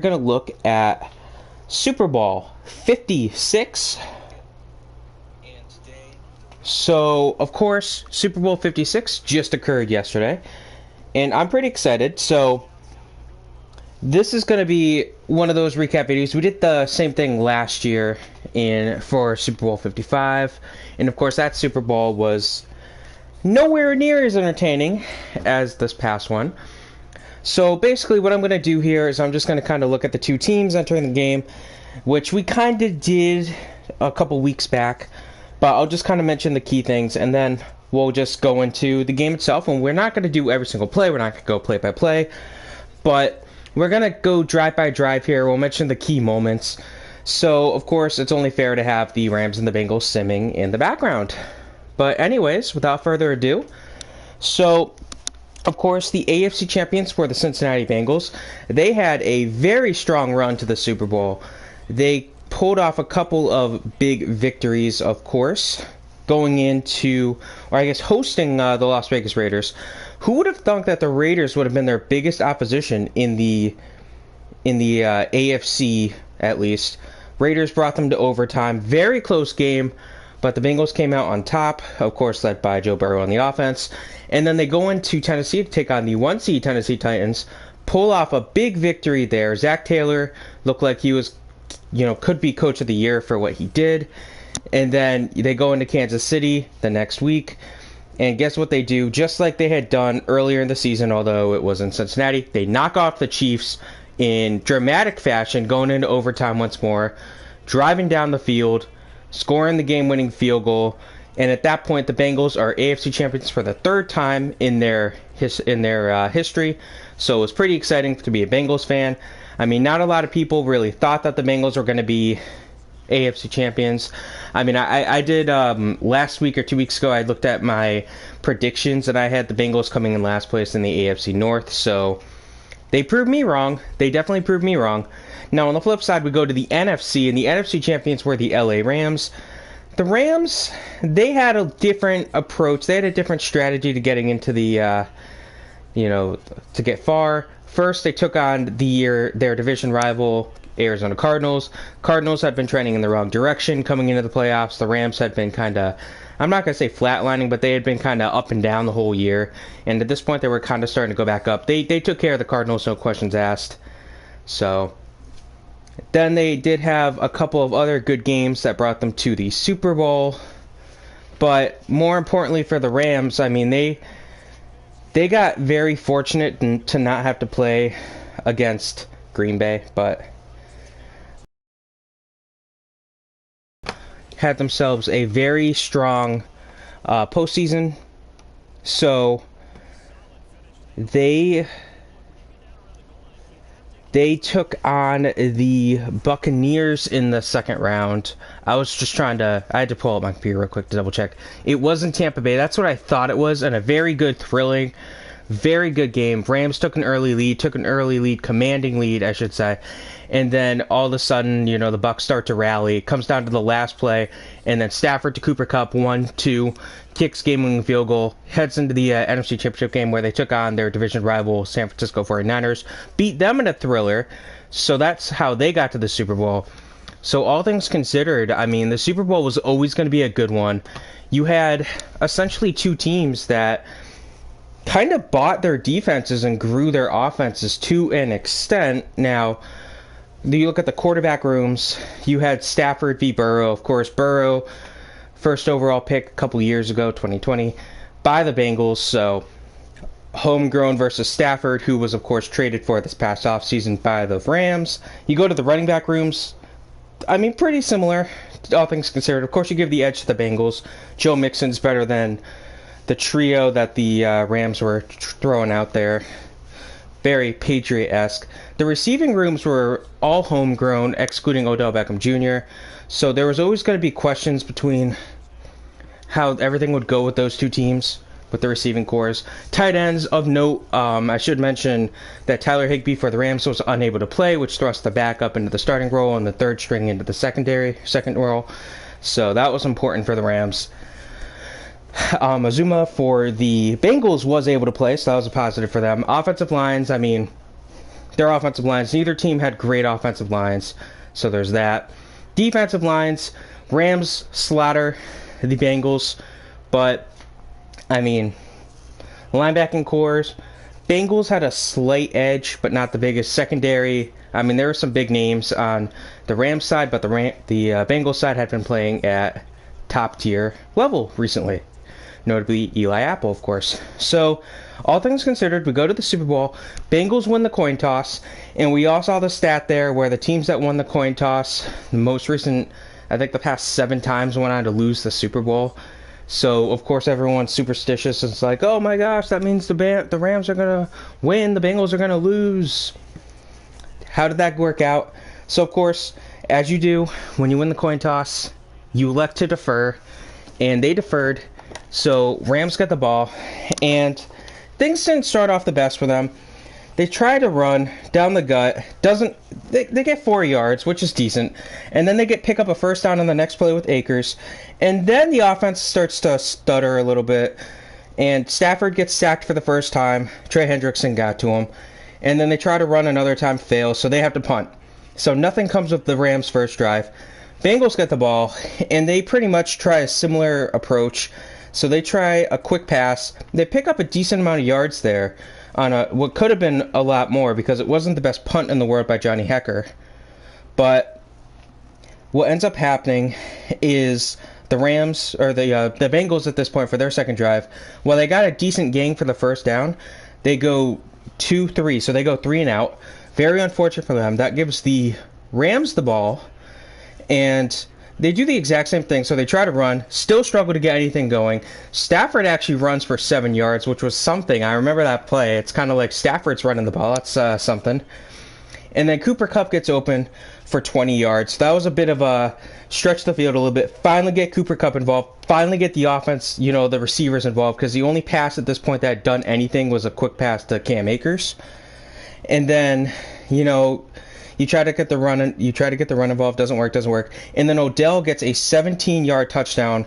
Going to look at Super Bowl 56. So, of course, Super Bowl 56 just occurred yesterday, and I'm pretty excited. So, this is going to be one of those recap videos. We did the same thing last year for Super Bowl 55, and of course, that Super Bowl was nowhere near as entertaining as this past one. So basically what I'm going to do here is I'm just going to kind of look at the two teams entering the game, which we kind of did a couple weeks back, but I'll just kind of mention the key things, and then we'll just go into the game itself. And we're not going to do every single play, we're not going to go play by play, but we're going to go drive by drive here. We'll mention the key moments. So of course it's only fair to have the Rams and the Bengals simming in the background. But anyways, without further ado, so of course, the AFC champions were the Cincinnati Bengals. They had a very strong run to the Super Bowl. They pulled off a couple of big victories, of course, going into, or I guess hosting the Las Vegas Raiders. Who would have thought that the Raiders would have been their biggest opposition in the AFC, at least? Raiders brought them to overtime. Very close game, but the Bengals came out on top, of course, led by Joe Burrow on the offense. And then they go into Tennessee to take on the 1-seed Tennessee Titans, pull off a big victory there. Zach Taylor looked like he was, could be coach of the year for what he did. And then they go into Kansas City the next week. And guess what they do? Just like they had done earlier in the season, although it was in Cincinnati, they knock off the Chiefs in dramatic fashion, going into overtime once more, driving down the field, scoring the game-winning field goal. And at that point, the Bengals are AFC champions for the third time in their history. So it was pretty exciting to be a Bengals fan. I mean, not a lot of people really thought that the Bengals were going to be AFC champions. I mean, I did last week or 2 weeks ago, I looked at my predictions, and I had the Bengals coming in last place in the AFC North. So they proved me wrong. They definitely proved me wrong. Now, on the flip side, we go to the NFC, and the NFC champions were the LA Rams. The Rams, they had a different approach. They had a different strategy to getting into the, to get far. First, they took on their division rival, Arizona Cardinals. Cardinals had been trending in the wrong direction coming into the playoffs. The Rams had been kind of, I'm not going to say flatlining, but they had been kind of up and down the whole year. And at this point, they were kind of starting to go back up. They took care of the Cardinals, no questions asked. So then they did have a couple of other good games that brought them to the Super Bowl. But more importantly for the Rams, I mean, they got very fortunate to not have to play against Green Bay, but had themselves a very strong postseason. So they took on the Buccaneers in the second round. I had to pull up my computer real quick to double check. It wasn't Tampa Bay. That's what I thought it was, and a very good, thrilling, very good game. Rams took an early lead, commanding lead, I should say. And then all of a sudden, the Bucs start to rally. It comes down to the last play, and then Stafford to Cooper Kupp, 1-2, kicks game-winning field goal, heads into the NFC Championship game where they took on their division rival San Francisco 49ers, beat them in a thriller. So that's how they got to the Super Bowl. So all things considered, I mean, the Super Bowl was always going to be a good one. You had essentially two teams that kind of bought their defenses and grew their offenses to an extent. Now, you look at the quarterback rooms, you had Stafford v. Burrow. Of course, Burrow, first overall pick a couple years ago, 2020, by the Bengals. So, homegrown versus Stafford, who was, of course, traded for this past offseason by the Rams. You go to the running back rooms, I mean, pretty similar, all things considered. Of course, you give the edge to the Bengals. Joe Mixon's better than the trio that the Rams were throwing out there. Very Patriot-esque. The receiving rooms were all homegrown, excluding Odell Beckham Jr., so there was always going to be questions between how everything would go with those two teams, with the receiving cores. Tight ends of note, I should mention that Tyler Higbee for the Rams was unable to play, which thrust the backup into the starting role and the third string into the second role. So that was important for the Rams. Azuma for the Bengals was able to play, so that was a positive for them. Offensive lines, I mean, their offensive lines. Neither team had great offensive lines, so there's that. Defensive lines, Rams slaughter the Bengals, but, I mean, linebacking cores, Bengals had a slight edge, but not the biggest. Secondary, I mean, there were some big names on the Rams side, but the Bengals side had been playing at top-tier level recently, notably Eli Apple, of course. So, all things considered, we go to the Super Bowl, Bengals win the coin toss, and we all saw the stat there where the teams that won the coin toss, the most recent, I think the past 7 times, went on to lose the Super Bowl. So, of course, everyone's superstitious. It's like, oh my gosh, that means the Rams are going to win, the Bengals are going to lose. How did that work out? So, of course, as you do when you win the coin toss, you elect to defer, and they deferred. So, Rams got the ball, and things didn't start off the best for them. They try to run down the gut. They get 4 yards, which is decent. And then they pick up a first down on the next play with Akers. And then the offense starts to stutter a little bit. And Stafford gets sacked for the first time. Trey Hendrickson got to him. And then they try to run another time, fail, so they have to punt. So nothing comes of the Rams' first drive. Bengals get the ball, and they pretty much try a similar approach. So they try a quick pass. They pick up a decent amount of yards there on what could have been a lot more because it wasn't the best punt in the world by Johnny Hecker. But what ends up happening is the Rams, or the Bengals at this point for their second drive, while they got a decent gain for the first down, they go 2-3. So they go 3 and out. Very unfortunate for them. That gives the Rams the ball, and they do the exact same thing. So they try to run, still struggle to get anything going. Stafford actually runs for 7 yards, which was something. I remember that play. It's kind of like Stafford's running the ball. That's something. And then Cooper Kupp gets open for 20 yards. That was a bit of a stretch the field a little bit. Finally get Cooper Kupp involved. Finally get the offense, the receivers involved, because the only pass at this point that had done anything was a quick pass to Cam Akers. And then, you try to get the run involved, doesn't work. And then Odell gets a 17-yard touchdown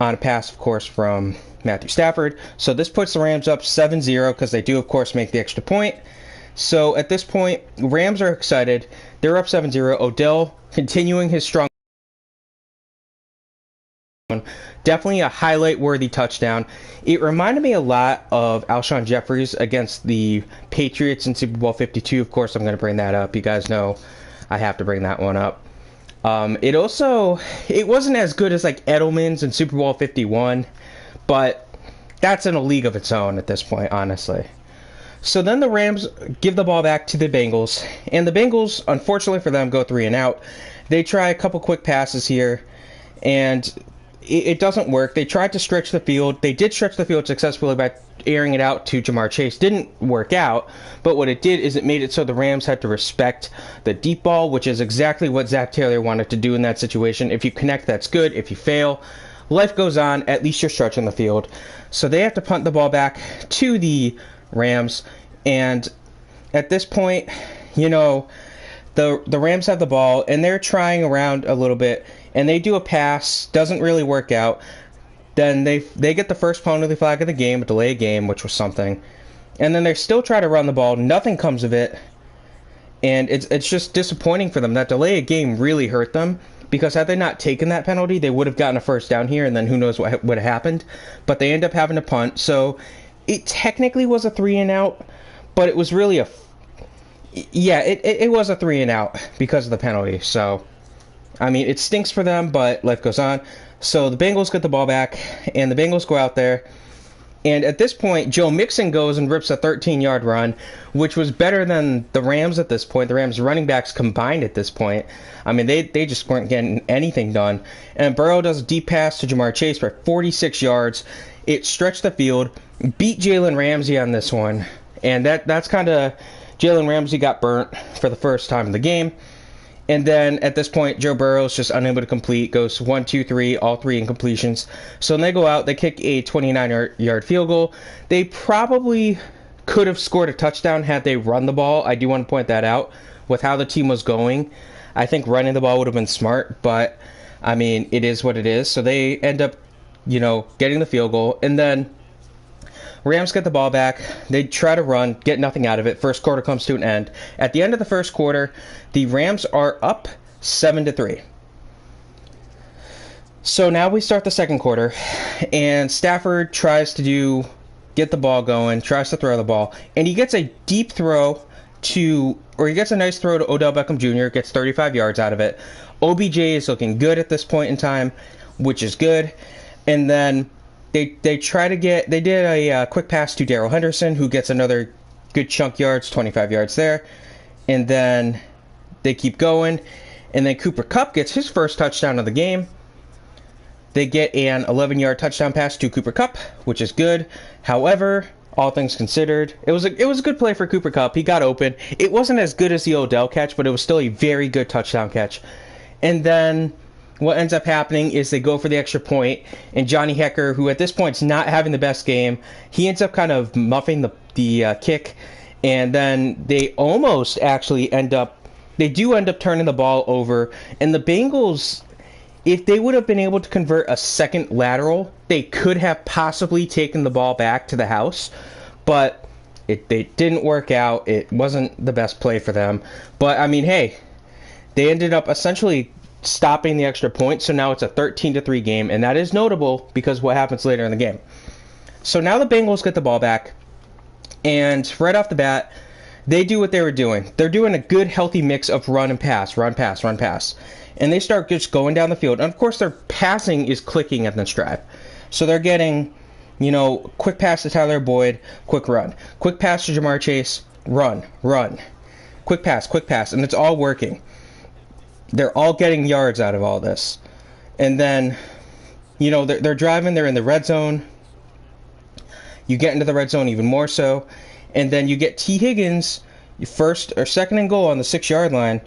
on a pass, of course, from Matthew Stafford. So this puts the Rams up 7-0 because they do, of course, make the extra point. So at this point, Rams are excited. They're up 7-0. Odell continuing his strong. Definitely a highlight-worthy touchdown. It reminded me a lot of Alshon Jeffries against the Patriots in Super Bowl 52. Of course, I'm going to bring that up. You guys know I have to bring that one up. It wasn't as good as like Edelman's in Super Bowl 51, but that's in a league of its own at this point, honestly. So then the Rams give the ball back to the Bengals, and the Bengals, unfortunately for them, go 3 and out. They try a couple quick passes here, and it doesn't work. They tried to stretch the field. They did stretch the field successfully by airing it out to Jamar Chase. Didn't work out, but what it did is it made it so the Rams had to respect the deep ball, which is exactly what Zach Taylor wanted to do in that situation. If you connect, that's good. If you fail, life goes on. At least you're stretching the field. So they have to punt the ball back to the Rams, and at this point, the Rams have the ball, and they're trying around a little bit, and they do a pass, doesn't really work out. Then they get the first penalty flag of the game, a delay game, which was something. And then they still try to run the ball, nothing comes of it, and it's just disappointing for them. That delay game really hurt them, because had they not taken that penalty, they would have gotten a first down here, and then who knows what would have happened. But they end up having to punt, so it technically was a 3 and out, but it was really it was a 3 and out because of the penalty. So, I mean, it stinks for them, but life goes on. So the Bengals get the ball back, and the Bengals go out there. And at this point, Joe Mixon goes and rips a 13-yard run, which was better than the Rams at this point. The Rams running backs combined at this point. I mean, they just weren't getting anything done. And Burrow does a deep pass to Jamar Chase for 46 yards. It stretched the field, beat Jalen Ramsey on this one. And that's kind of... Jalen Ramsey got burnt for the first time in the game. And then at this point, Joe Burrow's just unable to complete. Goes 1, 2, 3, all 3 incompletions. So when they go out, they kick a 29-yard field goal. They probably could have scored a touchdown had they run the ball. I do want to point that out. With how the team was going, I think running the ball would have been smart. But, I mean, it is what it is. So they end up, getting the field goal. And then Rams get the ball back. They try to run, get nothing out of it. First quarter comes to an end. At the end of the first quarter, the Rams are up 7-3. So now we start the second quarter, and Stafford tries to get the ball going, tries to throw the ball, and he gets a deep throw he gets a nice throw to Odell Beckham Jr., gets 35 yards out of it. OBJ is looking good at this point in time, which is good. And then they did a quick pass to Darrell Henderson, who gets another good chunk yards, 25 yards there. And then they keep going, and then Cooper Kupp gets his first touchdown of the game. They get an 11-yard touchdown pass to Cooper Kupp, which is good. However, all things considered, it was a good play for Cooper Kupp. He got open. It wasn't as good as the Odell catch, but it was still a very good touchdown catch. And then what ends up happening is they go for the extra point, and Johnny Hekker, who at this point is not having the best game, he ends up kind of muffing the kick, and then they almost actually end up turning the ball over, and the Bengals, if they would have been able to convert a second lateral, they could have possibly taken the ball back to the house, but they didn't work out. It wasn't the best play for them. But, I mean, hey, they ended up essentially stopping the extra point, so now it's a 13-3 game, and that is notable because what happens later in the game. So now the Bengals get the ball back, and right off the bat, they do what they were doing. They're doing a good, healthy mix of run and pass, run, pass, run, pass. And they start just going down the field. And, of course, their passing is clicking at this drive. So they're getting, quick pass to Tyler Boyd, quick run. Quick pass to Jamar Chase, run. Quick pass. And it's all working. They're all getting yards out of all this. And then, they're driving. They're in the red zone. You get into the red zone even more so. And then you get T. Higgins, first or second and goal on the 6-yard line.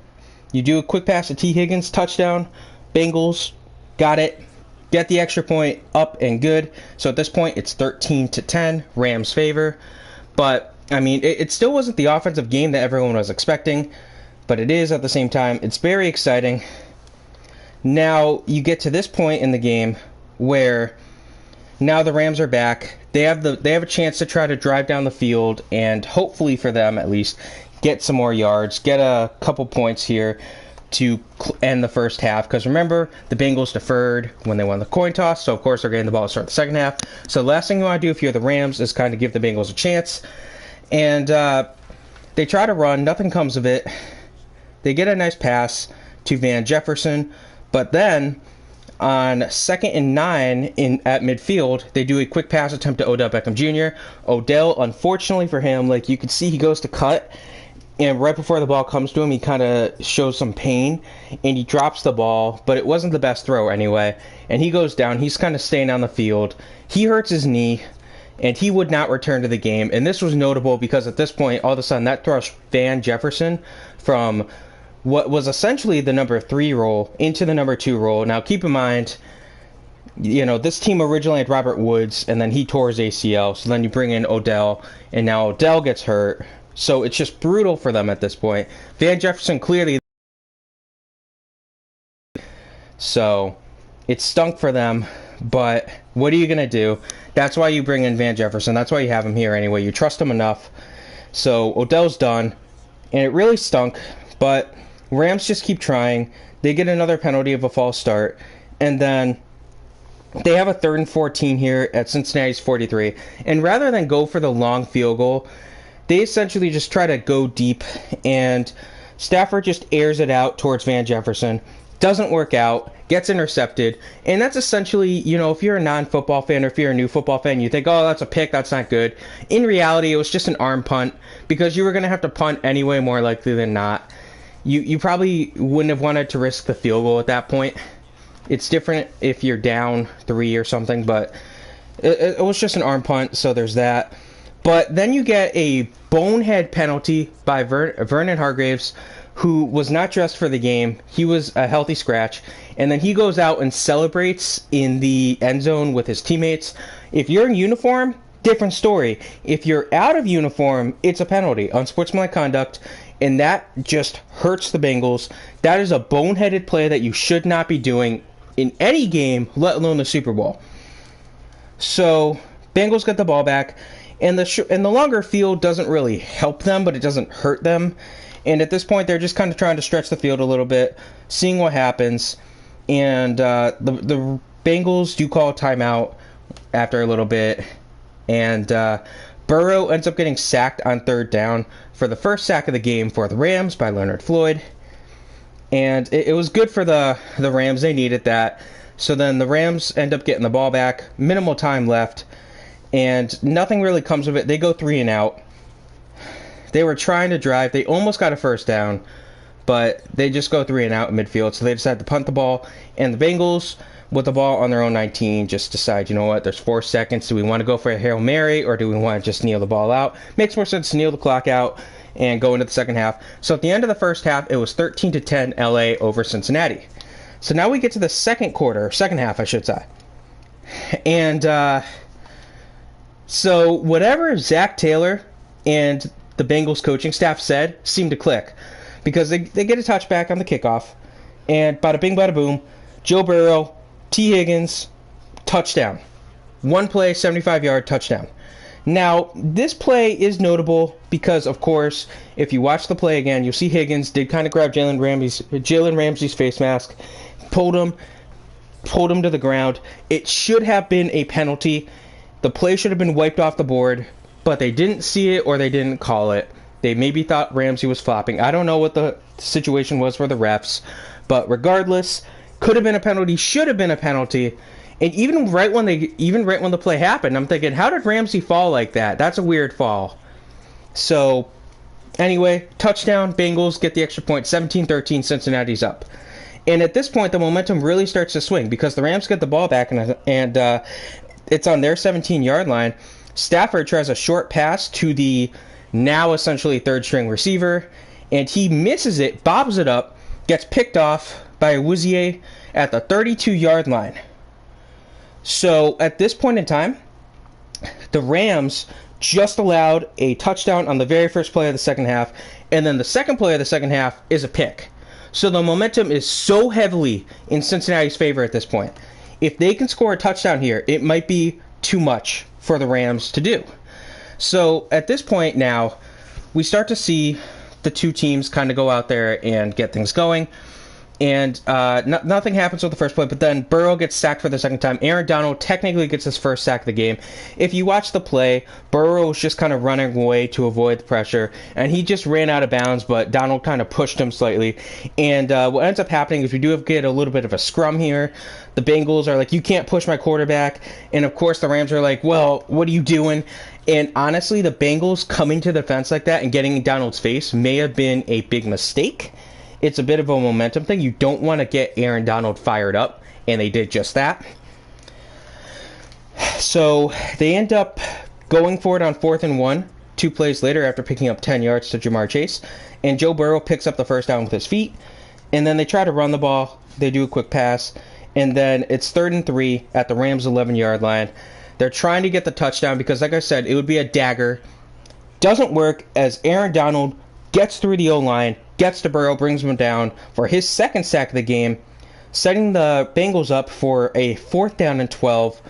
You do a quick pass to T. Higgins, touchdown. Bengals got it. Get the extra point up and good. So at this point, it's 13-10, Rams' favor. But, I mean, it still wasn't the offensive game that everyone was expecting. But it is at the same time. It's very exciting. Now, you get to this point in the game where now the Rams are back. They have a chance to try to drive down the field and hopefully for them at least get some more yards, get a couple points here to end the first half. Because remember, the Bengals deferred when they won the coin toss, so of course they're getting the ball to start the second half. So the last thing you want to do if you're the Rams is kind of give the Bengals a chance. And they try to run, nothing comes of it. They get a nice pass to Van Jefferson, but then on 2nd and 9 at midfield, they do a quick pass attempt to Odell Beckham Jr. Odell, unfortunately for him, like you can see, he goes to cut, and right before the ball comes to him, he kind of shows some pain, and he drops the ball, but it wasn't the best throw anyway, and he goes down. He's kind of staying on the field. He hurts his knee, and he would not return to the game, and this was notable because at this point, all of a sudden, that throws Van Jefferson from what was essentially the number 3 role into the number 2 role. Now, keep in mind, this team originally had Robert Woods, and then he tore his ACL, so then you bring in Odell, and now Odell gets hurt. So it's just brutal for them at this point. Van Jefferson clearly. So it stunk for them, but what are you going to do? That's why you bring in Van Jefferson. That's why you have him here anyway. You trust him enough. So Odell's done, and it really stunk, but Rams just keep trying. They get another penalty of a false start, and then they have a 3rd and 14 here at Cincinnati's 43. And rather than go for the long field goal, they essentially just try to go deep, and Stafford just airs it out towards Van Jefferson. Doesn't work out, gets intercepted, and that's essentially, if you're a non-football fan or if you're a new football fan, you think, oh, that's a pick, that's not good. In reality, it was just an arm punt because you were going to have to punt anyway, more likely than not. You probably wouldn't have wanted to risk the field goal at that point. It's different if you're down 3 or something, but it was just an arm punt, so there's that. But then you get a bonehead penalty by Vernon Hargreaves, who was not dressed for the game. He was a healthy scratch. And then he goes out and celebrates in the end zone with his teammates. If you're in uniform, different story. If you're out of uniform, it's a penalty, unsportsmanlike conduct. And that just hurts the Bengals. That is a boneheaded play that you should not be doing in any game, let alone the Super Bowl. So, Bengals get the ball back. And the longer field doesn't really help them, but it doesn't hurt them. And at this point, they're just kind of trying to stretch the field a little bit, seeing what happens. And the Bengals do call a timeout after a little bit. And Burrow ends up getting sacked on third down for the first sack of the game for the Rams by Leonard Floyd. And it was good for the Rams. They needed that. So then the Rams end up getting the ball back. Minimal time left. And nothing really comes of it. They go 3 and out. They were trying to drive. They almost got a first down. But they just go 3 and out in midfield. So they decide to punt the ball. And the Bengals, with the ball on their own 19, just decide, you know what, there's 4 seconds. Do we want to go for a Hail Mary, or do we want to just kneel the ball out? Makes more sense to kneel the clock out and go into the second half. So at the end of the first half, it was 13-10 LA over Cincinnati. So now we get to the second half, I should say. And so whatever Zach Taylor and the Bengals coaching staff said seemed to click, because they get a touchback on the kickoff, and bada bing, bada boom, Joe Burrow, T. Higgins, touchdown. One play, 75-yard touchdown. Now, this play is notable because, of course, if you watch the play again, you'll see Higgins did kind of grab Jalen Ramsey's face mask, pulled him to the ground. It should have been a penalty. The play should have been wiped off the board, but they didn't see it or they didn't call it. They maybe thought Ramsey was flopping. I don't know what the situation was for the refs, but regardless, could have been a penalty, should have been a penalty. And even right when the play happened, I'm thinking, how did Ramsey fall like that? That's a weird fall. So, anyway, touchdown, Bengals get the extra point, 17-13, Cincinnati's up. And at this point, the momentum really starts to swing because the Rams get the ball back, and it's on their 17-yard line. Stafford tries a short pass to the now essentially third-string receiver, and he misses it, bobs it up, gets picked off by Awuzie at the 32-yard line. So at this point in time, the Rams just allowed a touchdown on the very first play of the second half, and then the second play of the second half is a pick. So the momentum is so heavily in Cincinnati's favor at this point. If they can score a touchdown here, it might be too much for the Rams to do. So at this point now, we start to see the two teams kind of go out there and get things going. And nothing happens with the first play, but then Burrow gets sacked for the second time. Aaron Donald technically gets his first sack of the game. If you watch the play, Burrow was just kind of running away to avoid the pressure, and he just ran out of bounds, but Donald kind of pushed him slightly. And what ends up happening is we do get a little bit of a scrum here. The Bengals are like, you can't push my quarterback. And, of course, the Rams are like, well, what are you doing? And, honestly, the Bengals coming to the fence like that and getting in Donald's face may have been a big mistake. It's a bit of a momentum thing. You don't want to get Aaron Donald fired up, and they did just that. So they end up going for it on 4th and 1, 2 plays later after picking up 10 yards to Jamar Chase. And Joe Burrow picks up the first down with his feet. And then they try to run the ball. They do a quick pass. And then it's 3rd and 3 at the Rams' 11-yard line. They're trying to get the touchdown because, like I said, it would be a dagger. Doesn't work as Aaron Donald gets through the O-line, gets to Burrow, brings him down for his second sack of the game, setting the Bengals up for a 4th down and 12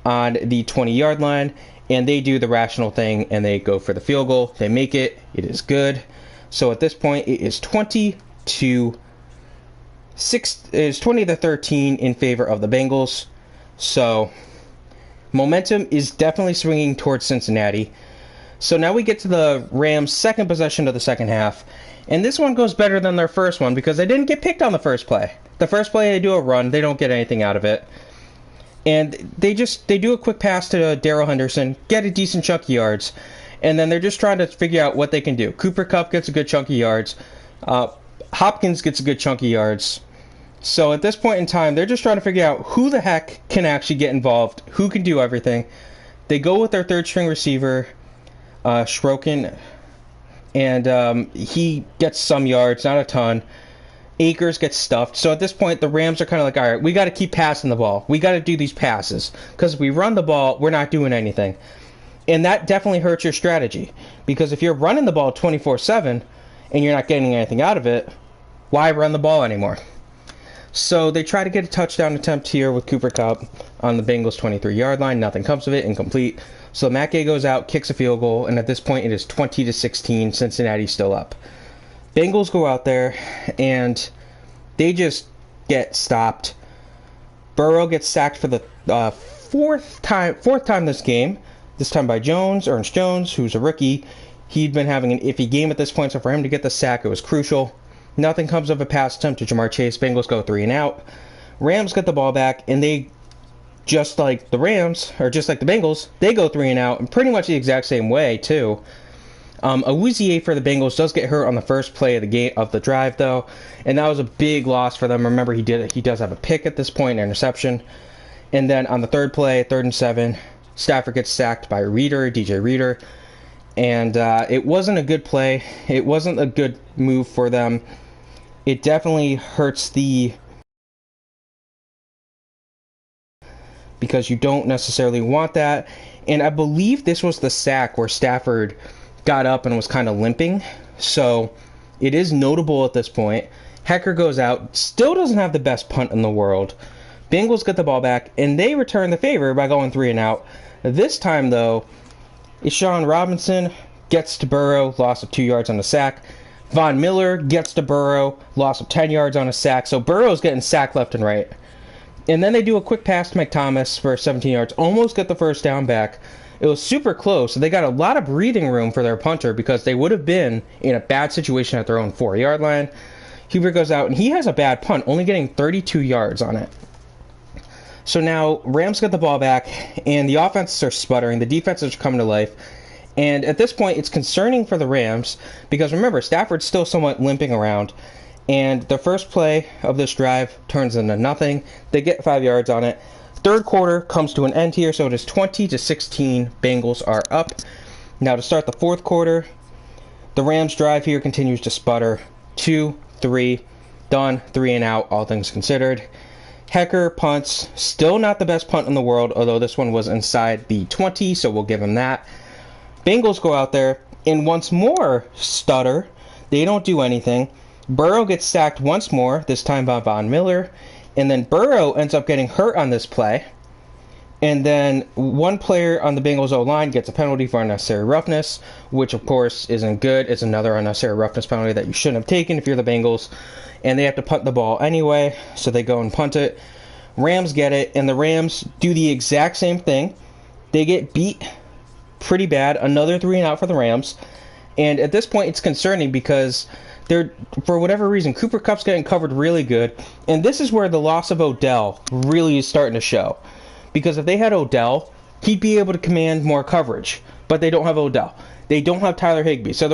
on the 20-yard line, and they do the rational thing, and they go for the field goal. They make it. It is good. So at this point, it is 20-13 in favor of the Bengals. So momentum is definitely swinging towards Cincinnati. So now we get to the Rams' second possession of the second half. And this one goes better than their first one because they didn't get picked on the first play. The first play, they do a run. They don't get anything out of it. And they do a quick pass to Darrell Henderson, get a decent chunk of yards. And then they're just trying to figure out what they can do. Cooper Kupp gets a good chunk of yards. Hopkins gets a good chunk of yards. So at this point in time, they're just trying to figure out who the heck can actually get involved, who can do everything. They go with their third-string receiver, Schrocken, and he gets some yards, not a ton. Akers gets stuffed. So at this point, the Rams are kind of like, all right, we got to keep passing the ball. We got to do these passes because if we run the ball, we're not doing anything. And that definitely hurts your strategy because if you're running the ball 24/7 and you're not getting anything out of it, why run the ball anymore? So they try to get a touchdown attempt here with Cooper Kupp on the Bengals 23-yard line. Nothing comes of it, incomplete. So Matt Gay goes out, kicks a field goal, and at this point it is 20-16. Cincinnati's still up. Bengals go out there, and they just get stopped. Burrow gets sacked for the fourth time this game. This time by Ernest Jones, who's a rookie. He'd been having an iffy game at this point, so for him to get the sack, it was crucial. Nothing comes of a pass attempt to Jamar Chase. Bengals go 3 and out. Rams get the ball back, and they, just like the Bengals, they go 3 and out, and pretty much the exact same way, too. Awuzie for the Bengals does get hurt on the first play of the drive, though, and that was a big loss for them. Remember, he does have a pick at this point, an interception. And then on the third play, 3rd and 7, Stafford gets sacked by DJ Reader. And it wasn't a good play. It wasn't a good move for them. It definitely hurts because you don't necessarily want that. And I believe this was the sack where Stafford got up and was kind of limping. So it is notable at this point. Hecker goes out, still doesn't have the best punt in the world. Bengals get the ball back, and they return the favor by going 3 and out. This time, though, Ishan Robinson gets to Burrow, loss of 2 yards on the sack. Von Miller gets to Burrow, loss of 10 yards on a sack. So Burrow's getting sacked left and right. And then they do a quick pass to Mike Thomas for 17 yards, almost get the first down back. It was super close. So they got a lot of breathing room for their punter because they would have been in a bad situation at their own 4-yard line. Huber goes out, and he has a bad punt, only getting 32 yards on it. So now Rams get the ball back, and the offenses are sputtering. The defenses are coming to life. And at this point, it's concerning for the Rams because, remember, Stafford's still somewhat limping around. And the first play of this drive turns into nothing. They get 5 yards on it. Third quarter comes to an end here, so it is 20-16. Bengals are up. Now to start the fourth quarter, the Rams drive here continues to sputter. 2, 3, done, 3 and out, all things considered. Hecker punts, still not the best punt in the world, although this one was inside the 20, so we'll give him that. Bengals go out there, and once more stutter. They don't do anything. Burrow gets sacked once more, this time by Von Miller, and then Burrow ends up getting hurt on this play. And then one player on the Bengals O-line gets a penalty for unnecessary roughness, which of course isn't good. It's another unnecessary roughness penalty that you shouldn't have taken if you're the Bengals. And they have to punt the ball anyway, so they go and punt it. Rams get it, and the Rams do the exact same thing. They get beat pretty bad. Another 3 and out for the Rams. And at this point, it's concerning because for whatever reason, Cooper Kupp's getting covered really good. And this is where the loss of Odell really is starting to show. Because if they had Odell, he'd be able to command more coverage. But they don't have Odell. They don't have Tyler Higbee. So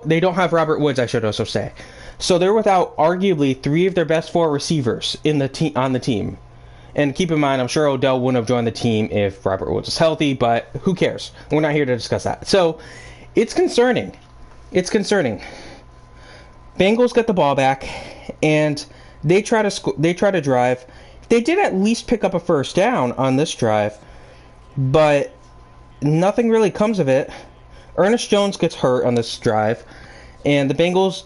they don't have Robert Woods, I should also say. So they're without arguably 3 of their best 4 receivers on the team. And keep in mind, I'm sure Odell wouldn't have joined the team if Robert Woods was healthy, but who cares? We're not here to discuss that. So it's concerning. It's concerning. Bengals get the ball back, and they try to drive. They did at least pick up a first down on this drive, but nothing really comes of it. Ernest Jones gets hurt on this drive, and the Bengals,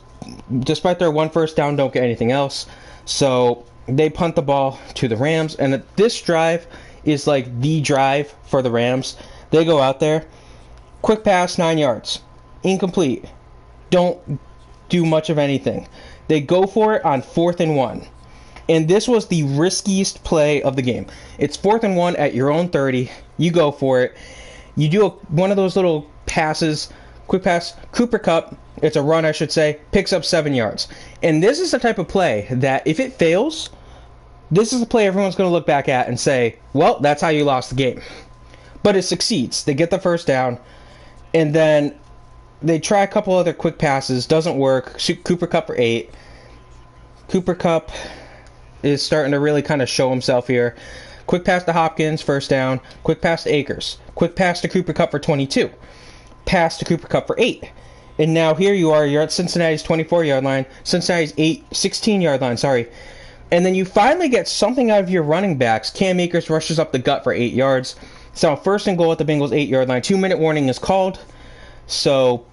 despite their 1 first down, don't get anything else. So they punt the ball to the Rams, and this drive is like the drive for the Rams. They go out there, quick pass, 9 yards, incomplete. Don't do much of anything. They go for it on 4th and 1. And this was the riskiest play of the game. It's 4th and 1 at your own 30. You go for it. You do one of those little passes, quick pass, Cooper Kupp, it's a run I should say, picks up 7 yards. And this is the type of play that if it fails, this is the play everyone's going to look back at and say, well, that's how you lost the game. But it succeeds. They get the first down, and then they try a couple other quick passes. Doesn't work. Cooper Kupp for 8. Cooper Kupp is starting to really kind of show himself here. Quick pass to Hopkins, first down. Quick pass to Akers. Quick pass to Cooper Kupp for 22. Pass to Cooper Kupp for 8. And now here you are. You're at Cincinnati's 24-yard line. Cincinnati's 16-yard line, sorry. And then you finally get something out of your running backs. Cam Akers rushes up the gut for 8 yards. So first and goal at the Bengals' 8-yard line. 2-minute warning is called. So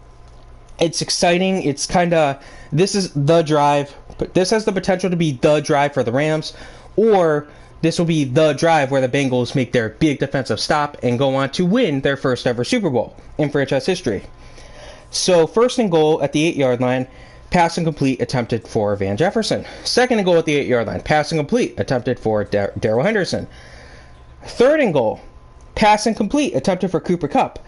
it's exciting. It's kind of, this is the drive This has the potential to be the drive for the Rams, or this will be the drive where the Bengals make their big defensive stop and go on to win their first ever Super Bowl in franchise history. So, first and goal at the 8-yard line, pass and complete attempted for Van Jefferson. Second and goal at the 8-yard line, pass and complete attempted for Darrell Henderson. Third and goal, pass and complete attempted for Cooper Kupp.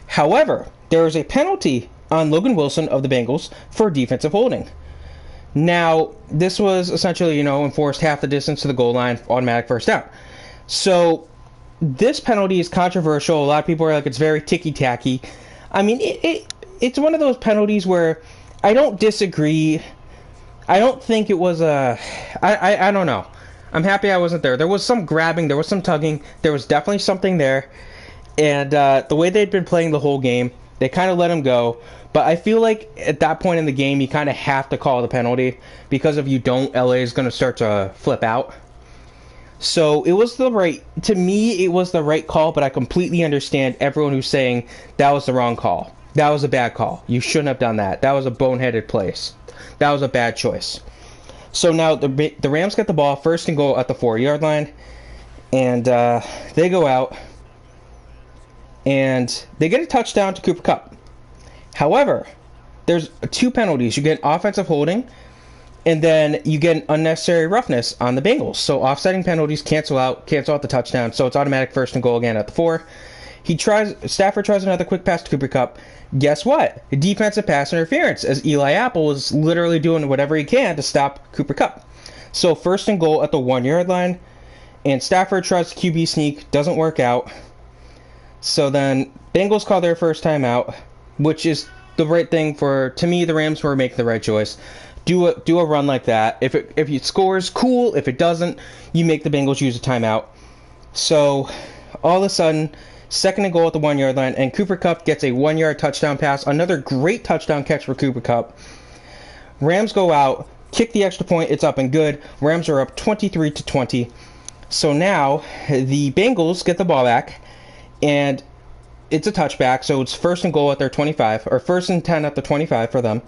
However, there is a penalty on Logan Wilson of the Bengals for defensive holding. Now, this was essentially, enforced half the distance to the goal line, automatic first down. So, this penalty is controversial. A lot of people are like, it's very ticky-tacky. I mean, it's one of those penalties where I don't disagree. I don't think it was I don't know. I'm happy I wasn't there. There was some grabbing. There was some tugging. There was definitely something there. And the way they'd been playing the whole game, they kind of let him go. But I feel like at that point in the game, you kind of have to call the penalty, because if you don't, LA is going to start to flip out. So it was to me, it was the right call, but I completely understand everyone who's saying that was the wrong call. That was a bad call. You shouldn't have done that. That was a boneheaded place. That was a bad choice. So now the Rams get the ball, first and goal at the 4-yard line, and they go out, and they get a touchdown to Cooper Kupp. However, there's 2 penalties. You get offensive holding, and then you get an unnecessary roughness on the Bengals. So offsetting penalties cancel out the touchdown. So it's automatic first and goal again at the 4. Stafford tries another quick pass to Cooper Kupp. Guess what? Defensive pass interference, as Eli Apple is literally doing whatever he can to stop Cooper Kupp. So first and goal at the 1-yard line, and Stafford tries QB sneak, doesn't work out. So then Bengals call their first timeout, which is the right thing to me, the Rams were making the right choice. Do a run like that. If it scores, cool. If it doesn't, you make the Bengals use a timeout. So all of a sudden, second and goal at the 1-yard line, and Cooper Kupp gets a 1-yard touchdown pass. Another great touchdown catch for Cooper Kupp. Rams go out, kick the extra point. It's up and good. Rams are up 23-20. So now the Bengals get the ball back, and it's a touchback, so it's first and goal at their 25, or first and 10 at the 25 for them.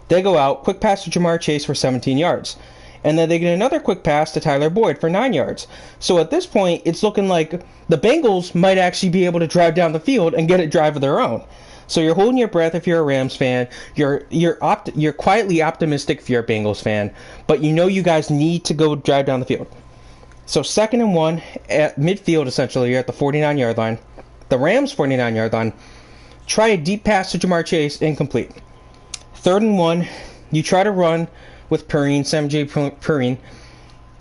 They go out, quick pass to Jamar Chase for 17 yards. And then they get another quick pass to Tyler Boyd for 9 yards. So at this point, it's looking like the Bengals might actually be able to drive down the field and get a drive of their own. So you're holding your breath if you're a Rams fan. You're quietly optimistic if you're a Bengals fan. But you guys need to go drive down the field. So second and 1 at midfield, essentially, you're at the 49-yard line. The Rams' 49-yard line. Try a deep pass to Jamar Chase, incomplete. Third and 1, you try to run with Perrine,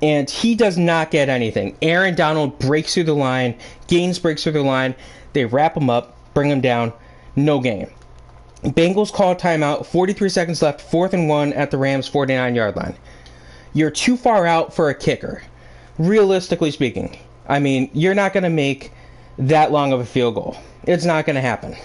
and he does not get anything. Aaron Donald breaks through the line. Gaines breaks through the line. They wrap him up, bring him down. No game. Bengals call a timeout. 43 seconds left. 4th and 1 at the Rams' 49-yard line. You're too far out for a kicker, realistically speaking. I mean, you're not going to make that long of a field goal. It's not going to happen.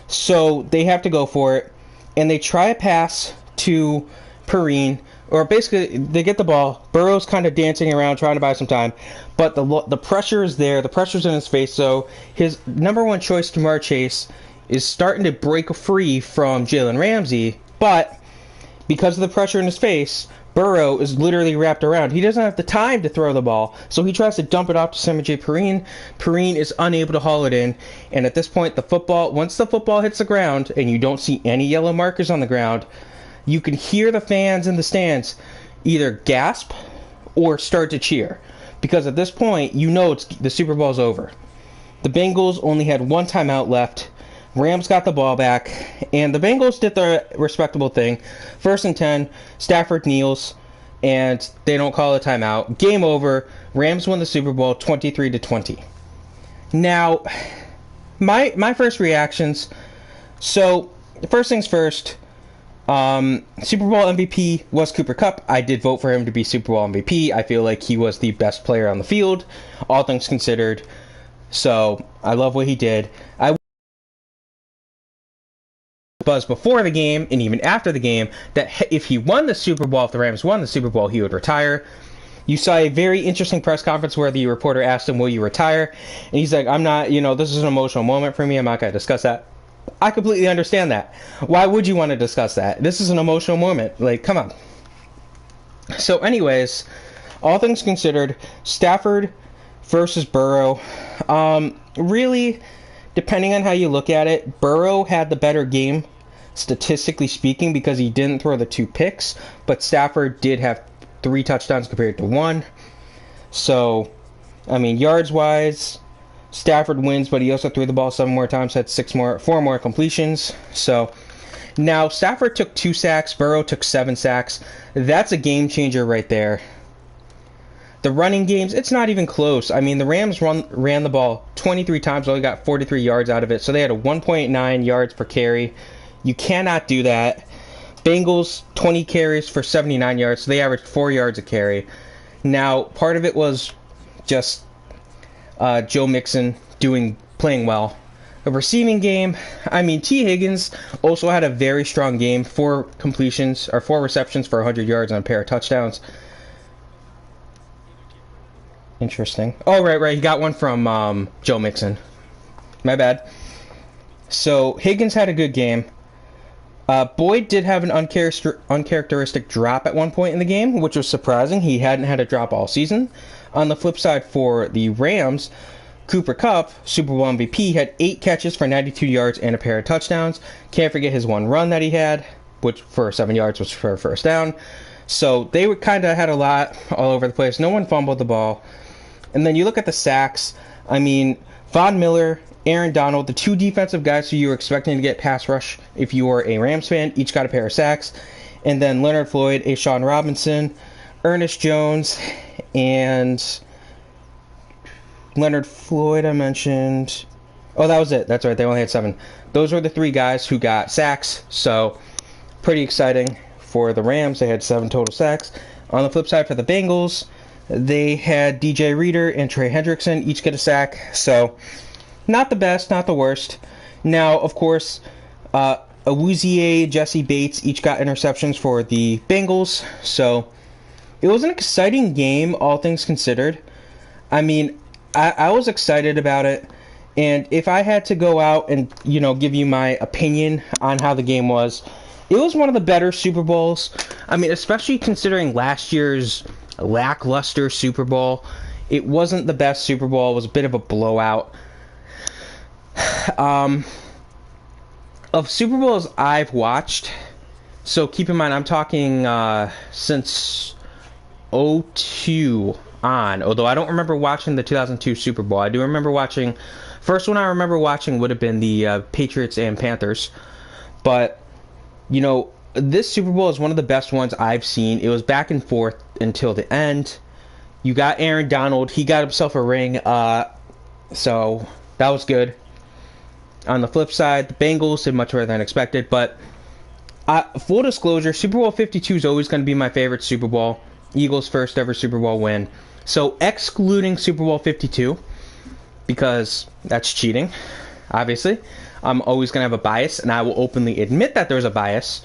So they have to go for it, and they try a pass to Perrine, or basically they get the ball. Burrow's kind of dancing around trying to buy some time, but the pressure is there. The pressure's in his face, so his number one choice, Jamar Chase, is starting to break free from Jalen Ramsey, but because of the pressure in his face, Burrow is literally wrapped around. He doesn't have the time to throw the ball, so he tries to dump it off to Cincinnati Perrine. Perrine is unable to haul it in, and at this point, once the football hits the ground and you don't see any yellow markers on the ground, you can hear the fans in the stands either gasp or start to cheer, because at this point, the Super Bowl's over. The Bengals only had one timeout left. Rams got the ball back, and the Bengals did the respectable thing. 1st and 10, Stafford kneels, and they don't call a timeout. Game over. Rams win the Super Bowl 23-20. Now, my first reactions. So, first things first, Super Bowl MVP was Cooper Kupp. I did vote for him to be Super Bowl MVP. I feel like he was the best player on the field, all things considered. So, I love what he did. Buzz before the game and even after the game that if he won the Super Bowl, if the Rams won the Super Bowl, he would retire. You saw a very interesting press conference where the reporter asked him, will you retire? And he's like, I'm not, this is an emotional moment for me. I'm not going to discuss that. I completely understand that. Why would you want to discuss that? This is an emotional moment. Like, come on. So, anyways, all things considered, Stafford versus Burrow. Really, depending on how you look at it, Burrow had the better game, statistically speaking, because he didn't throw the 2 picks, but Stafford did have 3 touchdowns compared to 1. So, I mean, yards-wise, Stafford wins, but he also threw the ball 7 more times, had 4 more completions. So, now Stafford took 2 sacks, Burrow took 7 sacks. That's a game changer right there. The running games, it's not even close. I mean, the Rams ran the ball 23 times, only got 43 yards out of it, so they had a 1.9 yards per carry. You cannot do that. Bengals, 20 carries for 79 yards, so they averaged 4 yards a carry. Now, part of it was just Joe Mixon playing well. A receiving game, I mean, T. Higgins also had a very strong game, 4 receptions for 100 yards and a pair of touchdowns. Interesting. Oh, right. He got one from Joe Mixon. My bad. So, Higgins had a good game. Boyd did have an uncharacteristic drop at one point in the game, which was surprising. He hadn't had a drop all season. On the flip side, for the Rams, Cooper Kupp, Super Bowl MVP, had 8 catches for 92 yards and a pair of touchdowns. Can't forget his 1 run that he had, which for 7 yards was for a first down. So, they kind of had a lot all over the place. No one fumbled the ball. And then you look at the sacks. I mean, Von Miller, Aaron Donald, the 2 defensive guys who you were expecting to get pass rush if you were a Rams fan, each got a pair of sacks. And then Leonard Floyd, Ashawn Robinson, Ernest Jones, and Leonard Floyd I mentioned. Oh, that was it. That's right. They only had 7. Those were the 3 guys who got sacks. So, pretty exciting for the Rams. They had 7 total sacks. On the flip side for the Bengals, they had DJ Reader and Trey Hendrickson each get a sack. So, not the best, not the worst. Now, of course, Awuzie, Jesse Bates each got interceptions for the Bengals. So, it was an exciting game, all things considered. I mean, I was excited about it. And if I had to go out and, give you my opinion on how the game was, it was one of the better Super Bowls. I mean, especially considering last year's lackluster Super Bowl. It wasn't the best Super Bowl. It was a bit of a blowout. Of Super Bowls I've watched, so keep in mind I'm talking since 2002 on, although I don't remember watching the 2002 Super Bowl. I do remember watching, first one I remember watching would have been the Patriots and Panthers, but this Super Bowl is one of the best ones I've seen. It was back and forth until the end. You got Aaron Donald. He got himself a ring. So that was good. On the flip side, the Bengals did much better than expected. But full disclosure, Super Bowl 52 is always going to be my favorite Super Bowl. Eagles' first ever Super Bowl win. So excluding Super Bowl 52, because that's cheating, obviously. I'm always going to have a bias, and I will openly admit that there's a bias.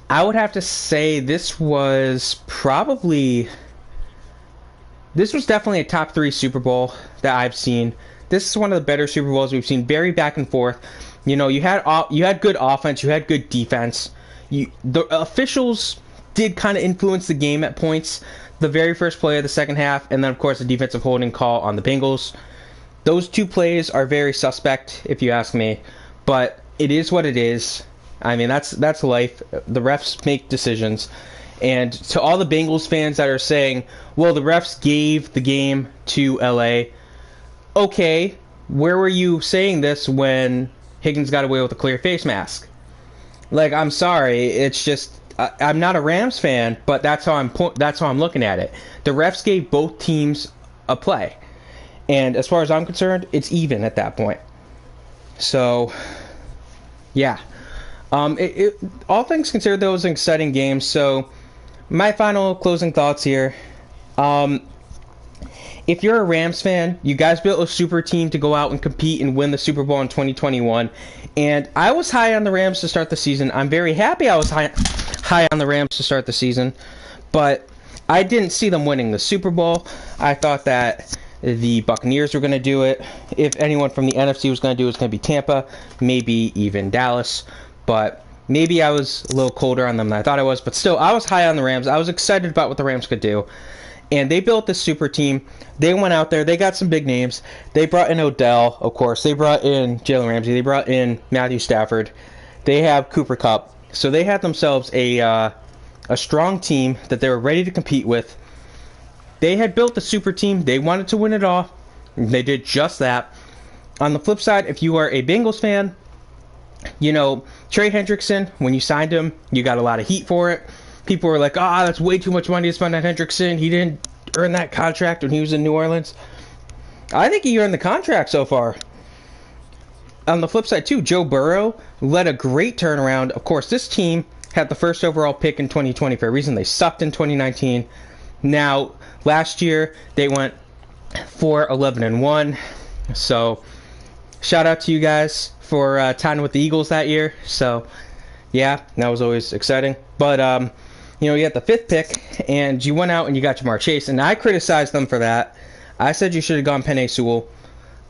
I would have to say this was definitely a top 3 Super Bowl that I've seen. This is one of the better Super Bowls we've seen. Very back and forth. You had good offense, you had good defense. The officials did kind of influence the game at points. The very first play of the second half, and then of course the defensive holding call on the Bengals. Those 2 plays are very suspect, if you ask me. But it is what it is. I mean, that's life. The refs make decisions. And to all the Bengals fans that are saying, well, the refs gave the game to LA. Okay, where were you saying this when Higgins got away with a clear face mask? Like, I'm sorry, it's just I'm not a Rams fan, but that's how I'm looking at it. The refs gave both teams a play. And as far as I'm concerned, it's even at that point. So, yeah. All things considered, though, it was an exciting game. So, my final closing thoughts here. If you're a Rams fan, you guys built a super team to go out and compete and win the Super Bowl in 2021. And I was high on the Rams to start the season. I'm very happy I was high on the Rams to start the season. But I didn't see them winning the Super Bowl. I thought that the Buccaneers were going to do it. If anyone from the NFC was going to do it, it was going to be Tampa, maybe even Dallas. But Maybe I was a little colder on them than I thought I was, but still, I was high on the Rams. I was excited about what the Rams could do. And they built this super team. They went out there. They got some big names. They brought in Odell, of course. They brought in Jalen Ramsey. They brought in Matthew Stafford. They have Cooper Kupp. So they had themselves a strong team that they were ready to compete with. They had built the super team. They wanted to win it all. They did just that. On the flip side, if you are a Bengals fan, you know, Trey Hendrickson, when you signed him, you got a lot of heat for it. People were like, that's way too much money to spend on Hendrickson. He didn't earn that contract when he was in New Orleans. I think he earned the contract so far. On the flip side, too, Joe Burrow led a great turnaround. Of course, this team had the first overall pick in 2020 for a reason. They sucked in 2019. Now, last year, they went 4-11-1. So, shout out to you guys for tying with the Eagles that year. So, yeah, that was always exciting. But, you know, you got the 5th pick, and you went out and you got Jamar Chase, and I criticized them for that. I said you should have gone Penei Sewell.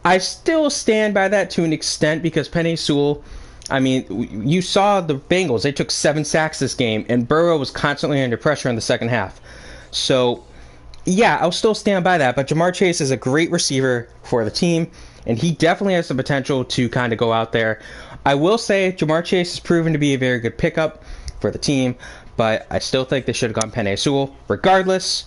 I still stand by that to an extent because Penei Sewell, I mean, you saw the Bengals. They took 7 sacks this game, and Burrow was constantly under pressure in the second half. So, yeah, I'll still stand by that, but Jamar Chase is a great receiver for the team, and he definitely has the potential to kind of go out there. I will say Jamar Chase has proven to be a very good pickup for the team, but I still think they should have gone Penei Sewell. Regardless,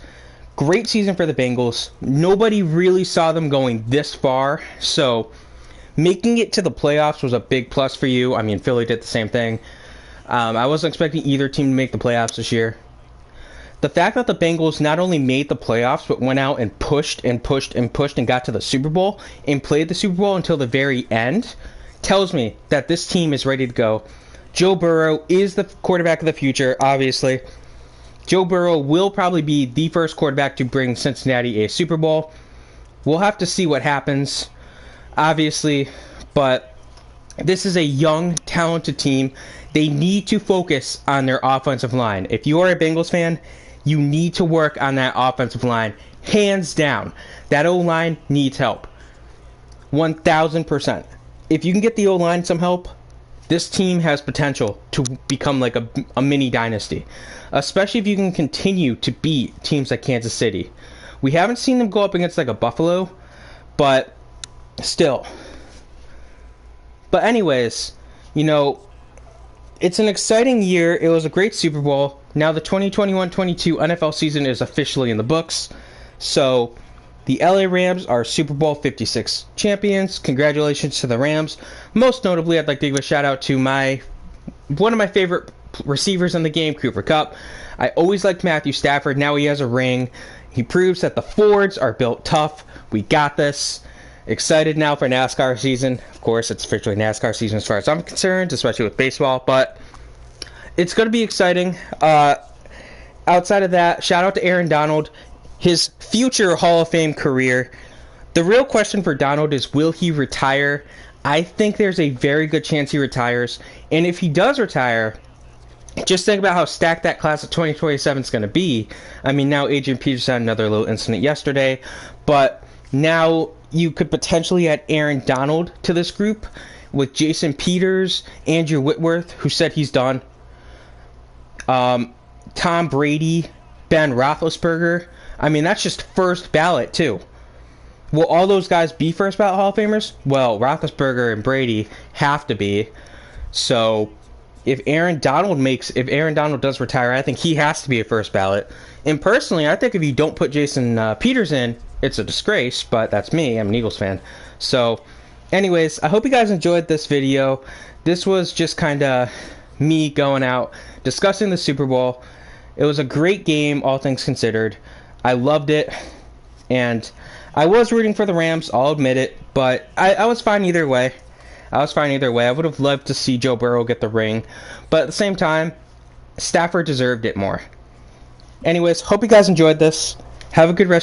great season for the Bengals. Nobody really saw them going this far, so making it to the playoffs was a big plus for you. I mean, Philly did the same thing. I wasn't expecting either team to make the playoffs this year. The fact that the Bengals not only made the playoffs, but went out and pushed and pushed and pushed and got to the Super Bowl and played the Super Bowl until the very end tells me that this team is ready to go. Joe Burrow is the quarterback of the future, obviously. Joe Burrow will probably be the first quarterback to bring Cincinnati a Super Bowl. We'll have to see what happens, obviously, but this is a young, talented team. They need to focus on their offensive line. If you are a Bengals fan, you need to work on that offensive line. Hands down. That O-line needs help. 1,000%. If you can get the O-line some help, this team has potential to become like a mini dynasty, especially if you can continue to beat teams like Kansas City. We haven't seen them go up against like a Buffalo, but still. But anyways, you know, it's an exciting year. It was a great Super Bowl. Now the 2021-22 NFL season is officially in the books. So the LA Rams are Super Bowl 56 champions. Congratulations to the Rams. Most notably, I'd like to give a shout out to one of my favorite receivers in the game, Cooper Kupp. I always liked Matthew Stafford. Now he has a ring. He proves that the Fords are built tough. We got this. Excited now for NASCAR season. Of course, it's officially NASCAR season as far as I'm concerned, especially with baseball, but it's going to be exciting. Outside of that, shout out to Aaron Donald. His future Hall of Fame career. The real question for Donald is, will he retire? I think there's a very good chance he retires. And if he does retire, just think about how stacked that class of 2027 is going to be. I mean, now Adrian Peterson had another little incident yesterday, but now you could potentially add Aaron Donald to this group with Jason Peters, Andrew Whitworth, who said he's done, Tom Brady, Ben Roethlisberger. I mean, that's just first ballot, too. Will all those guys be first ballot Hall of Famers? Well, Roethlisberger and Brady have to be. So, if Aaron Donald does retire, I think he has to be a first ballot. And personally, I think if you don't put Jason Peters in, it's a disgrace, but that's me. I'm an Eagles fan. So, anyways, I hope you guys enjoyed this video. This was just kind of me going out, discussing the Super Bowl. It was a great game, all things considered. I loved it, and I was rooting for the Rams, I'll admit it, but I was fine either way. I would have loved to see Joe Burrow get the ring, but at the same time, Stafford deserved it more. Anyways, hope you guys enjoyed this. Have a good rest